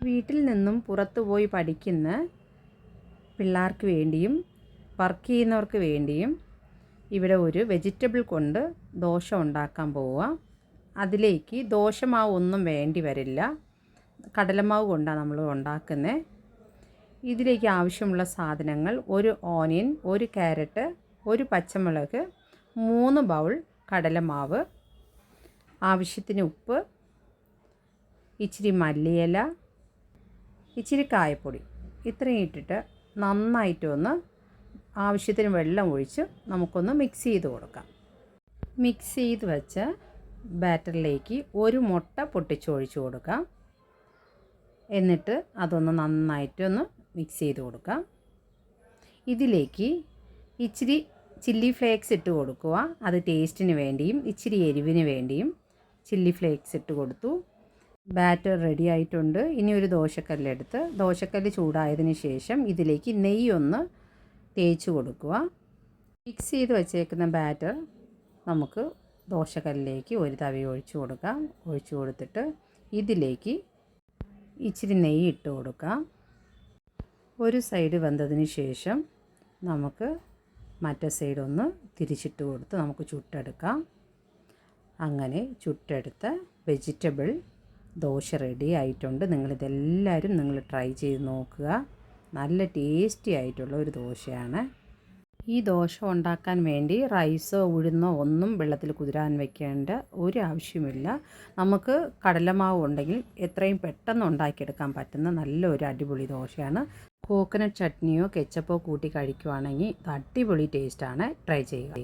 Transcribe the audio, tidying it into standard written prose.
വീട്ടിൽ നിന്നും പുറത്തു പോയി പഠിക്കുന്ന പിള്ളേർക്ക് വേണ്ടിയും വർക്ക് ചെയ്യുന്നവർക്ക് വേണ്ടിയും ഇവിടെ ഒരു വെജിറ്റബിൾ കൊണ്ട് ദോശ ഉണ്ടാക്കാൻ പോവുക. അതിലേക്ക് ദോശമാവ് ഒന്നും വേണ്ടി വരില്ല, കടലമാവ് കൊണ്ടാണ് നമ്മൾ ഉണ്ടാക്കുന്നത്. ഇതിലേക്ക് ആവശ്യമുള്ള സാധനങ്ങൾ: ഒരു ഓനിയൻ, ഒരു ക്യാരറ്റ്, ഒരു പച്ചമുളക്, 3 ബൗൾ കടലമാവ്, ആവശ്യത്തിന് ഉപ്പ്, ഇച്ചിരി മല്ലിയില, ഇച്ചിരി കായപ്പൊടി. ഇത്രയും ഇട്ടിട്ട് നന്നായിട്ടൊന്ന് ആവശ്യത്തിന് വെള്ളം ഒഴിച്ച് നമുക്കൊന്ന് മിക്സ് ചെയ്ത് കൊടുക്കാം. മിക്സ് ചെയ്ത് വെച്ച ബാറ്ററിലേക്ക് ഒരു മുട്ട പൊട്ടിച്ചൊഴിച്ച് കൊടുക്കാം. എന്നിട്ട് അതൊന്ന് നന്നായിട്ടൊന്ന് മിക്സ് ചെയ്ത് കൊടുക്കാം. ഇതിലേക്ക് ഇച്ചിരി ചില്ലി ഫ്ലേക്സ് ഇട്ട് കൊടുക്കുക. അത് ടേസ്റ്റിന് വേണ്ടിയും ഇച്ചിരി എരിവിന് വേണ്ടിയും ചില്ലി ഫ്ലേക്സ് ഇട്ട് കൊടുത്തു. ബാറ്റർ റെഡി ആയിട്ടുണ്ട്. ഇനി ഒരു ദോശക്കല്ലെടുത്ത് ദോശക്കല്ല് ചൂടായതിന് ശേഷം ഇതിലേക്ക് നെയ്യൊന്ന് തേച്ച് കൊടുക്കുക. മിക്സ് ചെയ്ത് വച്ചേക്കുന്ന ബാറ്റർ നമുക്ക് ദോശക്കല്ലിലേക്ക് ഒരു തവി ഒഴിച്ച് കൊടുക്കാം. ഒഴിച്ച് കൊടുത്തിട്ട് ഇതിലേക്ക് ഇച്ചിരി നെയ്യ് ഇട്ട് കൊടുക്കാം. ഒരു സൈഡ് വെന്തതിന് ശേഷം നമുക്ക് മറ്റേ സൈഡ് ഒന്ന് തിരിച്ചിട്ട് കൊടുത്ത് നമുക്ക് ചുട്ടെടുക്കാം. അങ്ങനെ ചുട്ടെടുത്ത വെജിറ്റബിൾ ദോശ റെഡി ആയിട്ടുണ്ട്. നിങ്ങളിതെല്ലാവരും ട്രൈ ചെയ്ത് നോക്കുക. നല്ല ടേസ്റ്റി ആയിട്ടുള്ള ഒരു ദോശയാണ്. ഈ ദോശ ഉണ്ടാക്കാൻ വേണ്ടി റൈസോ ഉഴുന്നോ ഒന്നും വെള്ളത്തിൽ കുതിരാൻ വെക്കേണ്ട ഒരു ആവശ്യമില്ല. നമുക്ക് കടലമാവ് ഉണ്ടെങ്കിൽ എത്രയും പെട്ടെന്ന് ഉണ്ടാക്കിയെടുക്കാൻ പറ്റുന്ന നല്ലൊരു അടിപൊളി ദോശയാണ്. കോക്കനട്ട് ചട്നിയോ കെച്ചപ്പോ കൂട്ടി കഴിക്കുവാണെങ്കിൽ അടിപൊളി ടേസ്റ്റാണ്. ട്രൈ ചെയ്യുക.